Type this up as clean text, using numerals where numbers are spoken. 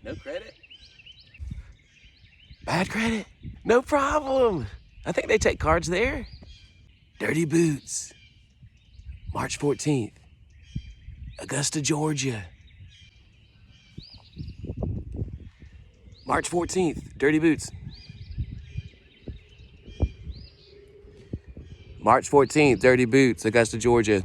No credit? Bad credit? No problem. I think they take cards there. Dirty Boots. March 14th. Augusta, Georgia. March 14th. Dirty Boots. March 14th. Dirty Boots, Augusta, Georgia.